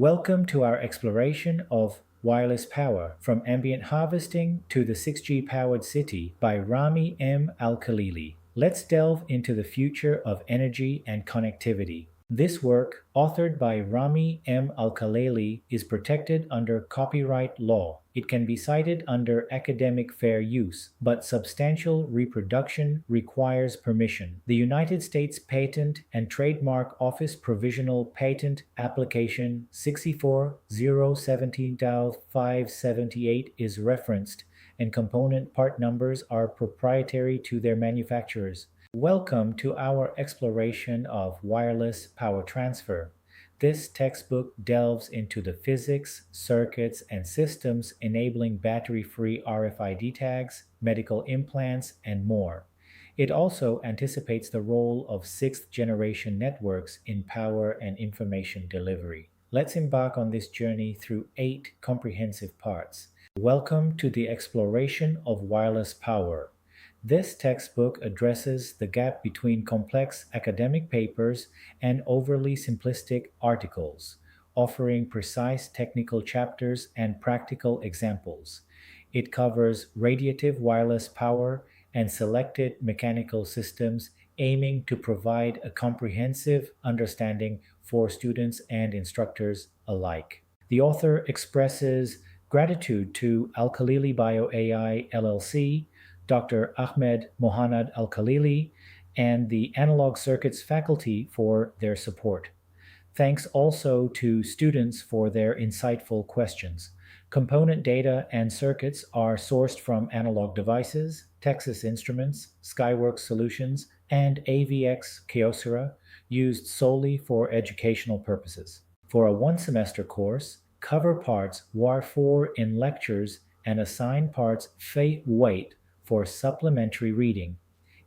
Welcome to our exploration of wireless power from ambient harvesting to the 6G powered city by Rami M. Al Khalili. Let's delve into the future of energy and connectivity. This work, authored by Rami M. Al Khalili, is protected under copyright law. It can be cited under academic fair use, but substantial reproduction requires permission. The United States Patent and Trademark Office Provisional Patent Application 64017-578 is referenced, and component part numbers are proprietary to their manufacturers. Welcome to our exploration of wireless power transfer. This textbook delves into the physics, circuits, and systems enabling battery-free RFID tags, medical implants, and more. It also anticipates the role of sixth-generation networks in power and information delivery. Let's embark on this journey through 8 comprehensive parts. Welcome to the exploration of wireless power. This textbook addresses the gap between complex academic papers and overly simplistic articles, offering precise technical chapters and practical examples. It covers radiative wireless power and selected mechanical systems, aiming to provide a comprehensive understanding for students and instructors alike. The author expresses gratitude to Al Khalili Bio AI LLC, Dr. Ahmed Mohanad Al Khalili, and the Analog Circuits faculty for their support. Thanks also to students for their insightful questions. Component data and circuits are sourced from Analog Devices, Texas Instruments, Skyworks Solutions, and AVX Kyocera, used solely for educational purposes. For a one-semester course, cover parts WAR4 in lectures and assign parts wait for supplementary reading.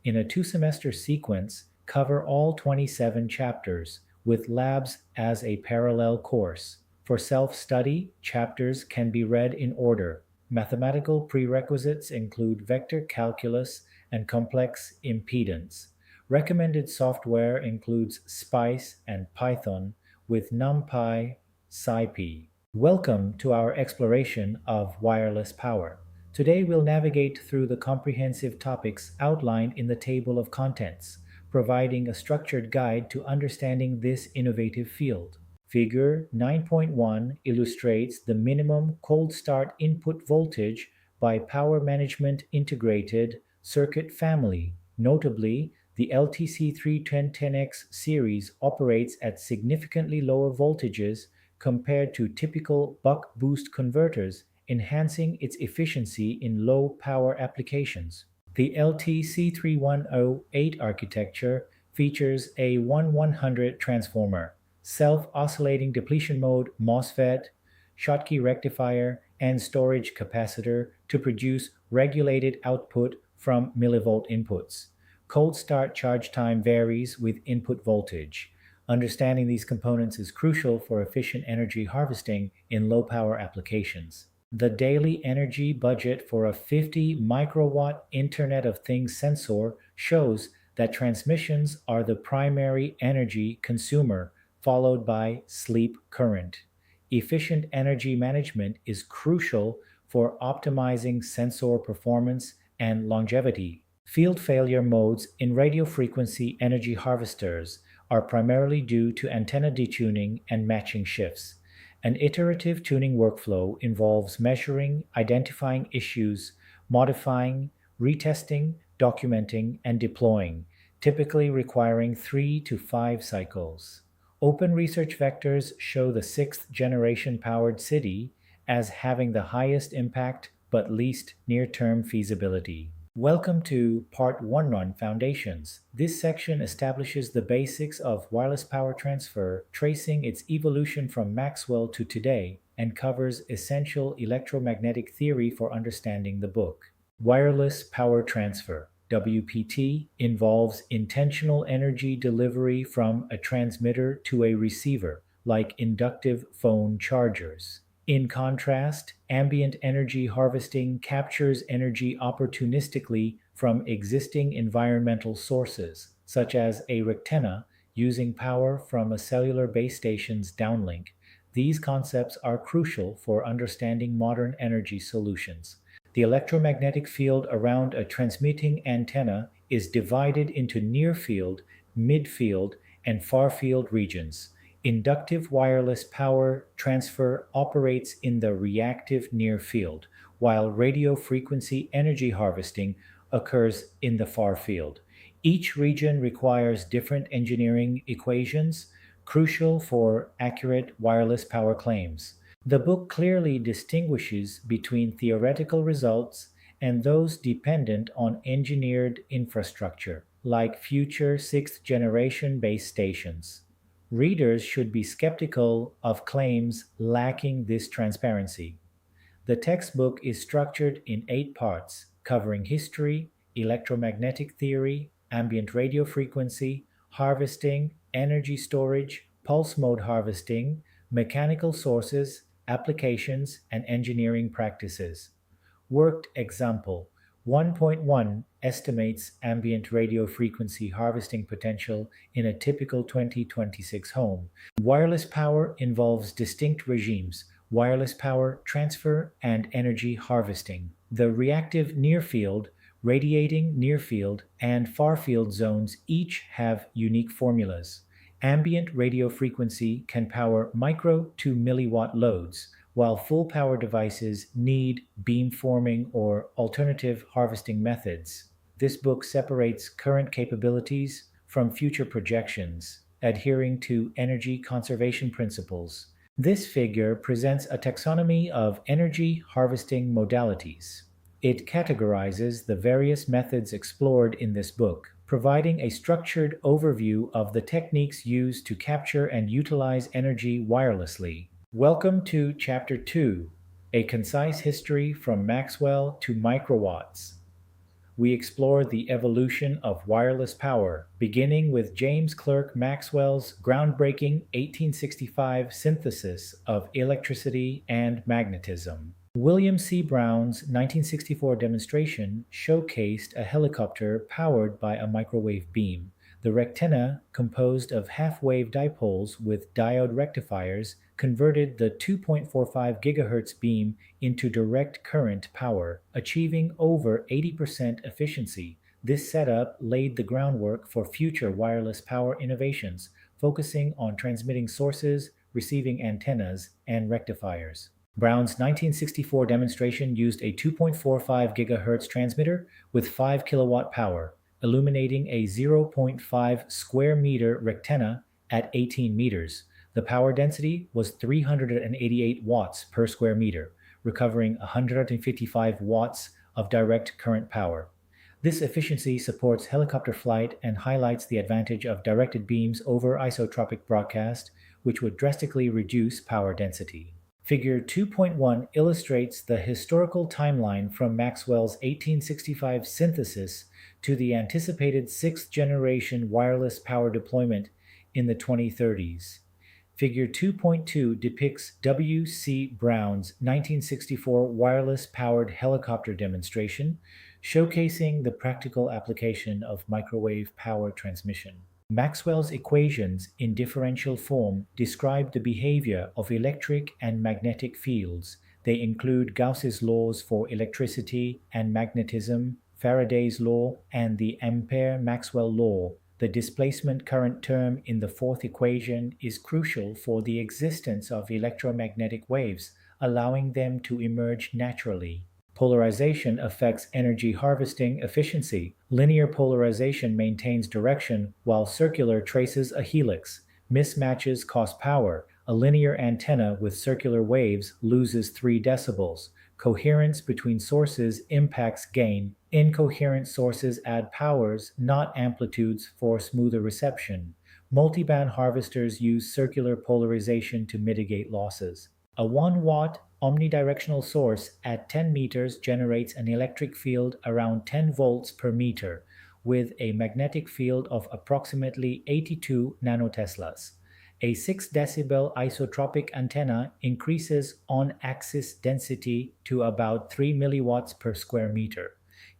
In a 2-semester sequence, cover all 27 chapters, with labs as a parallel course. For self-study, chapters can be read in order. Mathematical prerequisites include vector calculus and complex impedance. Recommended software includes SPICE and Python, with NumPy, SciPy. Welcome to our exploration of wireless power. Today we'll navigate through the comprehensive topics outlined in the table of contents, providing a structured guide to understanding this innovative field. Figure 9.1 illustrates the minimum cold start input voltage by power management integrated circuit family. Notably, the LTC31010X series operates at significantly lower voltages compared to typical buck-boost converters, enhancing its efficiency in low-power applications. The LTC3108 architecture features a 1-100 transformer, self-oscillating depletion mode MOSFET, Schottky rectifier, and storage capacitor to produce regulated output from millivolt inputs. Cold start charge time varies with input voltage. Understanding these components is crucial for efficient energy harvesting in low-power applications. The daily energy budget for a 50 microwatt Internet of Things sensor shows that transmissions are the primary energy consumer, followed by sleep current. Efficient energy management is crucial for optimizing sensor performance and longevity. Field failure modes in radio frequency energy harvesters are primarily due to antenna detuning and matching shifts. An iterative tuning workflow involves measuring, identifying issues, modifying, retesting, documenting, and deploying, typically requiring 3 to 5 cycles. Open research vectors show the 6th generation powered city as having the highest impact but least near-term feasibility. Welcome to Part 1 on Foundations. This section establishes the basics of wireless power transfer, tracing its evolution from Maxwell to today, and covers essential electromagnetic theory for understanding the book. Wireless power transfer, WPT, involves intentional energy delivery from a transmitter to a receiver, like inductive phone chargers. In contrast, ambient energy harvesting captures energy opportunistically from existing environmental sources, such as a rectenna using power from a cellular base station's downlink. These concepts are crucial for understanding modern energy solutions. The electromagnetic field around a transmitting antenna is divided into near field, mid field, and far field regions. Inductive wireless power transfer operates in the reactive near field, while radio frequency energy harvesting occurs in the far field. Each region requires different engineering equations, crucial for accurate wireless power claims. The book clearly distinguishes between theoretical results and those dependent on engineered infrastructure, like future sixth generation base stations. Readers should be skeptical of claims lacking this transparency. The textbook is structured in 8 parts, covering history, electromagnetic theory, ambient radio frequency, harvesting, energy storage, pulse mode harvesting, mechanical sources, applications, and engineering practices. Worked example 1.1 estimates ambient radio frequency harvesting potential in a typical 2026 home. Wireless power involves distinct regimes: wireless power transfer and energy harvesting. The reactive near field, radiating near field, and far field zones each have unique formulas. Ambient radio frequency can power micro to milliwatt loads, while full power devices need beamforming or alternative harvesting methods. This book separates current capabilities from future projections, adhering to energy conservation principles. This figure presents a taxonomy of energy harvesting modalities. It categorizes the various methods explored in this book, providing a structured overview of the techniques used to capture and utilize energy wirelessly. Welcome to Chapter 2, A Concise History from Maxwell to Microwatts. We explore the evolution of wireless power, beginning with James Clerk Maxwell's groundbreaking 1865 synthesis of electricity and magnetism. William C. Brown's 1964 demonstration showcased a helicopter powered by a microwave beam. The rectenna, composed of half-wave dipoles with diode rectifiers, converted the 2.45 GHz beam into direct current power, achieving over 80% efficiency. This setup laid the groundwork for future wireless power innovations, focusing on transmitting sources, receiving antennas, and rectifiers. Brown's 1964 demonstration used a 2.45 GHz transmitter with 5 kilowatt power, illuminating a 0.5 square meter rectenna at 18 meters. The power density was 388 watts per square meter, recovering 155 watts of direct current power. This efficiency supports helicopter flight and highlights the advantage of directed beams over isotropic broadcast, which would drastically reduce power density. Figure 2.1 illustrates the historical timeline from Maxwell's 1865 synthesis to the anticipated sixth-generation wireless power deployment in the 2030s. Figure 2.2 depicts W. C. Brown's 1964 wireless-powered helicopter demonstration, showcasing the practical application of microwave power transmission. Maxwell's equations in differential form describe the behavior of electric and magnetic fields. They include Gauss's laws for electricity and magnetism, Faraday's law, and the Ampere-Maxwell law. The displacement current term in the fourth equation is crucial for the existence of electromagnetic waves, allowing them to emerge naturally. Polarization affects energy harvesting efficiency. Linear polarization maintains direction, while circular traces a helix. Mismatches cost power. A linear antenna with circular waves loses 3 decibels. Coherence between sources impacts gain. Incoherent sources add powers, not amplitudes, for smoother reception. Multiband harvesters use circular polarization to mitigate losses. A 1-watt omnidirectional source at 10 meters generates an electric field around 10 volts per meter, with a magnetic field of approximately 82 nanoteslas. A 6 decibel isotropic antenna increases on-axis density to about 3 milliwatts per square meter.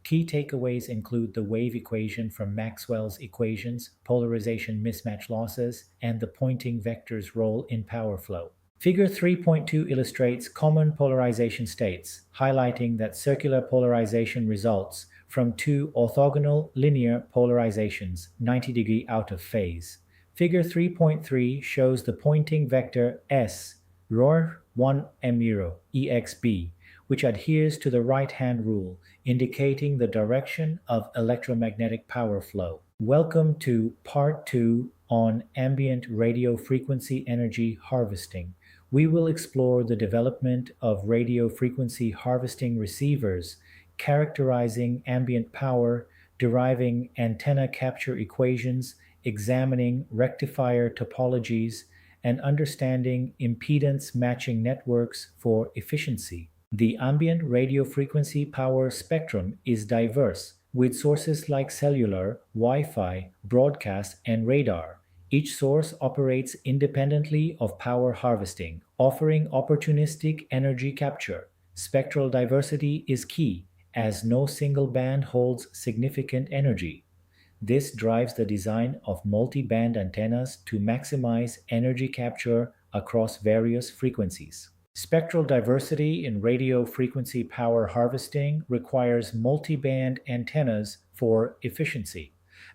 Key takeaways include the wave equation from Maxwell's equations, polarization mismatch losses, and the Poynting vector's role in power flow. Figure 3.2 illustrates common polarization states, highlighting that circular polarization results from two orthogonal linear polarizations 90-degree out of phase. Figure 3.3 shows the Poynting vector S, ρ 1 m0 exb, which adheres to the right-hand rule, indicating the direction of electromagnetic power flow. Welcome to Part 2 on ambient radio frequency energy harvesting. We will explore the development of radio frequency harvesting receivers, characterizing ambient power, deriving antenna capture equations, examining rectifier topologies, and understanding impedance matching networks for efficiency. The ambient radio frequency power spectrum is diverse, with sources like cellular, Wi-Fi, broadcast, and radar. Each source operates independently of power harvesting, offering opportunistic energy capture. Spectral diversity is key, as no single band holds significant energy. This drives the design of multi-band antennas to maximize energy capture across various frequencies. Spectral diversity in radio frequency power harvesting requires multi-band antennas for efficiency.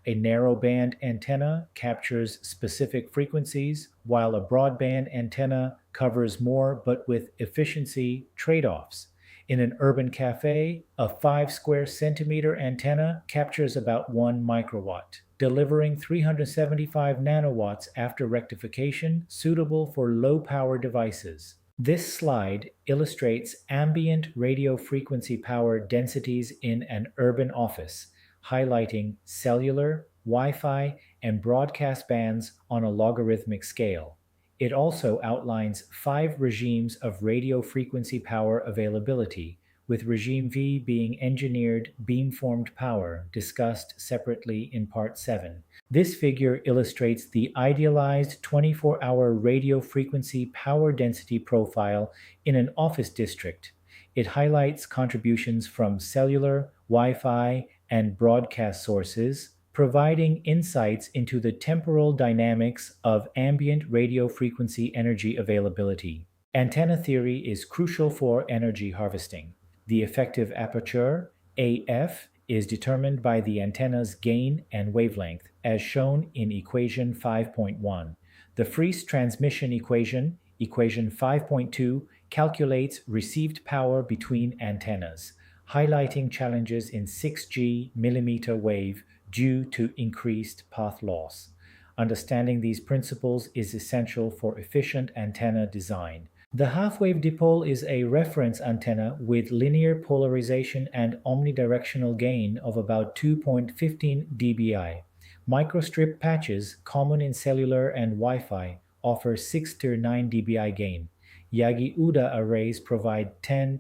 A narrow-band antenna captures specific frequencies, while a broadband antenna covers more but with efficiency trade-offs. In an urban cafe, a 5 square centimeter antenna captures about 1 microwatt, delivering 375 nanowatts after rectification, suitable for low power devices. This slide illustrates ambient radio frequency power densities in an urban office, highlighting cellular, Wi-Fi, and broadcast bands on a logarithmic scale. It also outlines 5 regimes of radio frequency power availability, with regime V being engineered beamformed power, discussed separately in Part 7. This figure illustrates the idealized 24-hour radio frequency power density profile in an office district. It highlights contributions from cellular, Wi-Fi, and broadcast sources, providing insights into the temporal dynamics of ambient radio frequency energy availability. Antenna theory is crucial for energy harvesting. The effective aperture, AF, is determined by the antenna's gain and wavelength, as shown in equation 5.1. The Friis transmission equation, equation 5.2, calculates received power between antennas, highlighting challenges in 6G millimeter wave due to increased path loss. Understanding these principles is essential for efficient antenna design. The half-wave dipole is a reference antenna with linear polarization and omnidirectional gain of about 2.15 dBi. Microstrip patches, common in cellular and Wi-Fi, offer 6 to 9 dBi gain. Yagi-Uda arrays provide 10-14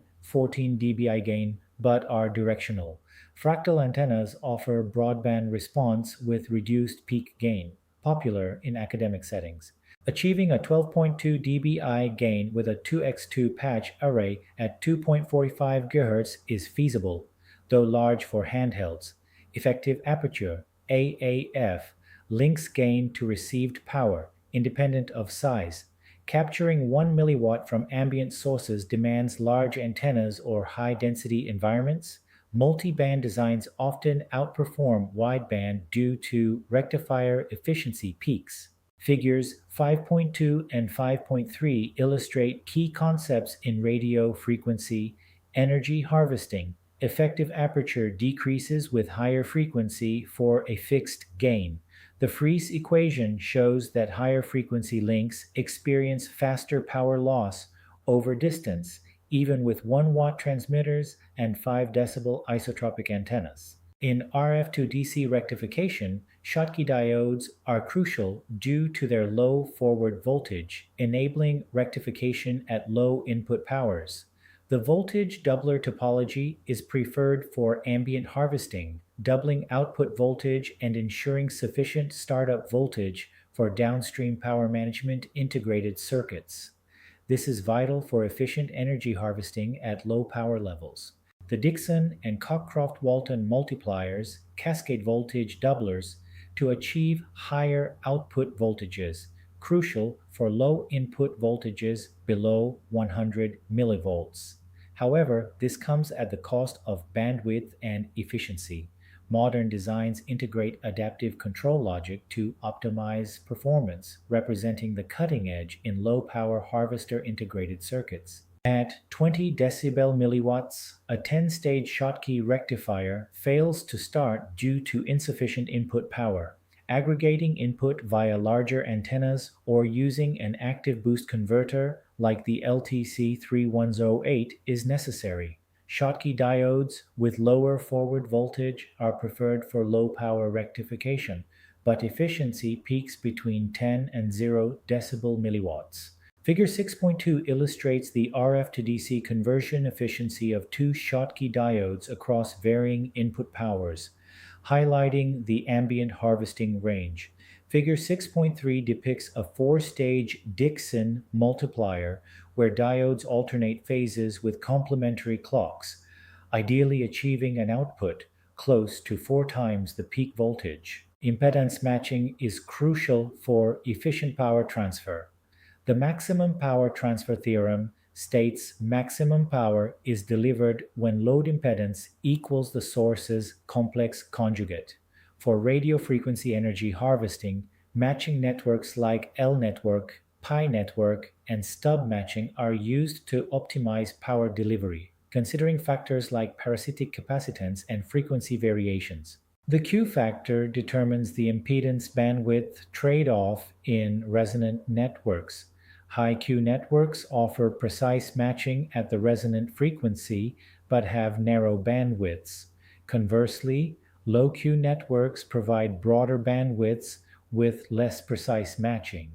dBi gain but are directional. Fractal antennas offer broadband response with reduced peak gain, popular in academic settings. Achieving a 12.2 dBi gain with a 2x2 patch array at 2.45 GHz is feasible, though large for handhelds. Effective aperture, AAF, links gain to received power, independent of size. Capturing 1 milliwatt from ambient sources demands large antennas or high-density environments. Multi-band designs often outperform wideband due to rectifier efficiency peaks. Figures 5.2 and 5.3 illustrate key concepts in radio frequency energy harvesting. Effective aperture decreases with higher frequency for a fixed gain. The Friis equation shows that higher frequency links experience faster power loss over distance, even with 1 watt transmitters and 5 decibel isotropic antennas. In RF to DC rectification, Schottky diodes are crucial due to their low forward voltage, enabling rectification at low input powers. The voltage doubler topology is preferred for ambient harvesting, doubling output voltage and ensuring sufficient startup voltage for downstream power management integrated circuits. This is vital for efficient energy harvesting at low power levels. The Dixon and Cockcroft-Walton multipliers cascade voltage doublers to achieve higher output voltages, crucial for low input voltages below 100 millivolts. However, this comes at the cost of bandwidth and efficiency. Modern designs integrate adaptive control logic to optimize performance, representing the cutting edge in low power harvester integrated circuits. At 20 decibel milliwatts, a 10-stage Schottky rectifier fails to start due to insufficient input power. Aggregating input via larger antennas or using an active boost converter like the LTC3108 is necessary. Schottky diodes with lower forward voltage are preferred for low power rectification, but efficiency peaks between 10 and 0 decibel milliwatts. Figure 6.2 illustrates the RF to DC conversion efficiency of two Schottky diodes across varying input powers, highlighting the ambient harvesting range. Figure 6.3 depicts a four-stage Dixon multiplier where diodes alternate phases with complementary clocks, ideally achieving an output close to four times the peak voltage. Impedance matching is crucial for efficient power transfer. The maximum power transfer theorem states maximum power is delivered when load impedance equals the source's complex conjugate. For radio frequency energy harvesting, matching networks like L network, pi network, and stub matching are used to optimize power delivery, considering factors like parasitic capacitance and frequency variations. The Q factor determines the impedance bandwidth trade-off in resonant networks. High Q networks offer precise matching at the resonant frequency but have narrow bandwidths. Conversely, low Q networks provide broader bandwidths with less precise matching.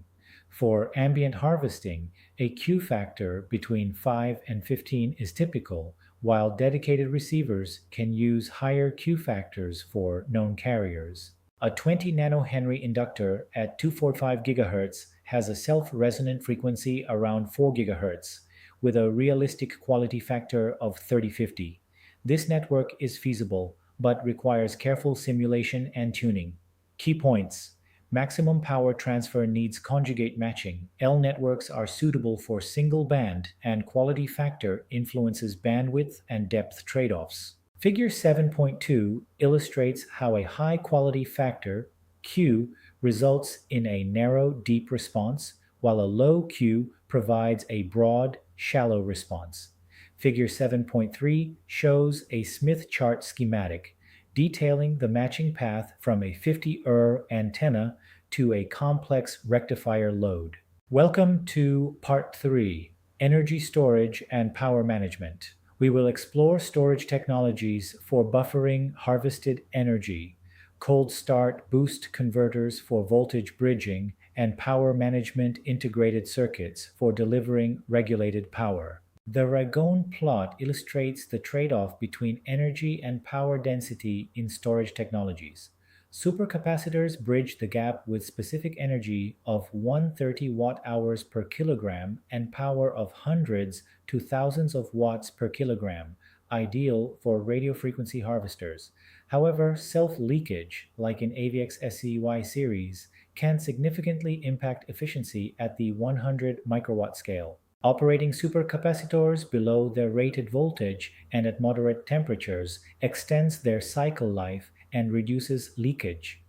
For ambient harvesting, a Q factor between 5 and 15 is typical, while dedicated receivers can use higher Q factors for known carriers. A 20 nanohenry inductor at 245 GHz has a self-resonant frequency around 4 GHz, with a realistic quality factor of 3050. This network is feasible, but requires careful simulation and tuning. Key points. Maximum power transfer needs conjugate matching. L networks are suitable for single band, and quality factor influences bandwidth and depth trade-offs. Figure 7.2 illustrates how a high quality factor, Q, results in a narrow, deep response, while a low Q provides a broad, shallow response. Figure 7.3 shows a Smith chart schematic detailing the matching path from a 50 antenna to a complex rectifier load. Welcome to Part 3, Energy Storage and Power Management. We will explore storage technologies for buffering harvested energy, cold start boost converters for voltage bridging, and power management integrated circuits for delivering regulated power. The Ragone plot illustrates the trade-off between energy and power density in storage technologies. Supercapacitors bridge the gap with specific energy of 130 watt-hours per kilogram and power of hundreds to thousands of watts per kilogram, ideal for radio frequency harvesters. However, self-leakage, like in AVX SCY series, can significantly impact efficiency at the 100 microwatt scale. Operating supercapacitors below their rated voltage and at moderate temperatures extends their cycle life and reduces leakage.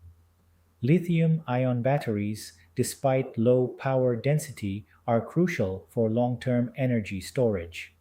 Lithium-ion batteries, despite low power density, are crucial for long-term energy storage.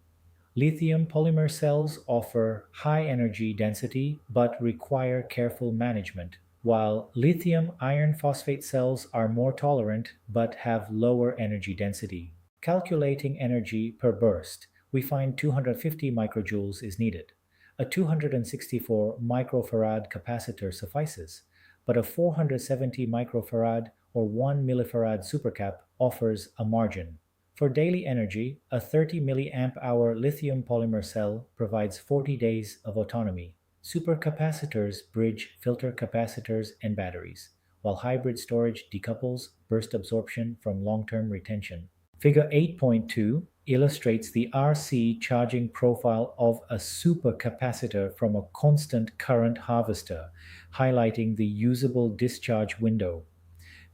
Lithium polymer cells offer high energy density but require careful management, while lithium iron phosphate cells are more tolerant but have lower energy density. Calculating energy per burst, we find 250 microjoules is needed. A 264 microfarad capacitor suffices, but a 470 microfarad or 1 millifarad supercap offers a margin. For daily energy, a 30 milliamp hour lithium polymer cell provides 40 days of autonomy. Supercapacitors bridge filter capacitors and batteries, while hybrid storage decouples burst absorption from long-term retention. Figure 8.2 illustrates the RC charging profile of a supercapacitor from a constant current harvester, highlighting the usable discharge window.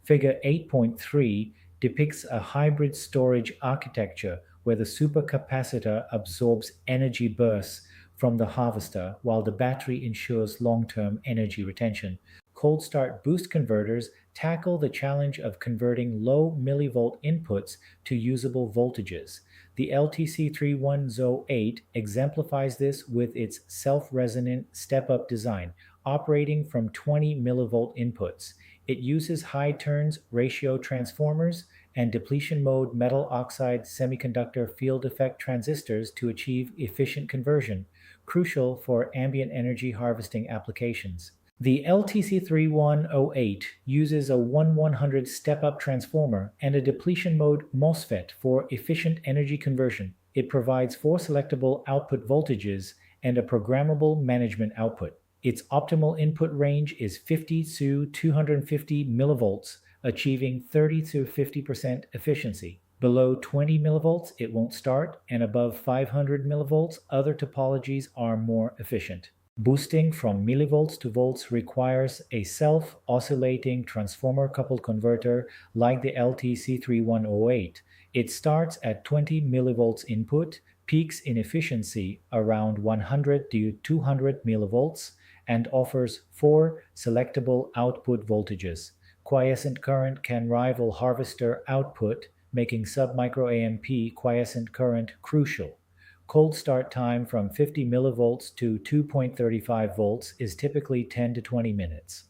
Figure 8.3 depicts a hybrid storage architecture where the supercapacitor absorbs energy bursts from the harvester while the battery ensures long-term energy retention. Cold start boost converters tackle the challenge of converting low millivolt inputs to usable voltages. The LTC3108 exemplifies this with its self-resonant step-up design, operating from 20 millivolt inputs. It uses high turns ratio transformers and depletion mode metal oxide semiconductor field effect transistors to achieve efficient conversion, crucial for ambient energy harvesting applications. The LTC3108 uses a 1/100 step-up transformer and a depletion mode MOSFET for efficient energy conversion. It provides four selectable output voltages and a programmable management output. Its optimal input range is 50 to 250 millivolts, achieving 30 to 50% efficiency. Below 20 millivolts, it won't start, and above 500 millivolts, other topologies are more efficient. Boosting from millivolts to volts requires a self-oscillating transformer-coupled converter like the LTC3108. It starts at 20 millivolts input, peaks in efficiency around 100 to 200 millivolts, and offers four selectable output voltages. Quiescent current can rival harvester output, making sub-microamp quiescent current crucial. Cold start time from 50 millivolts to 2.35 volts is typically 10 to 20 minutes.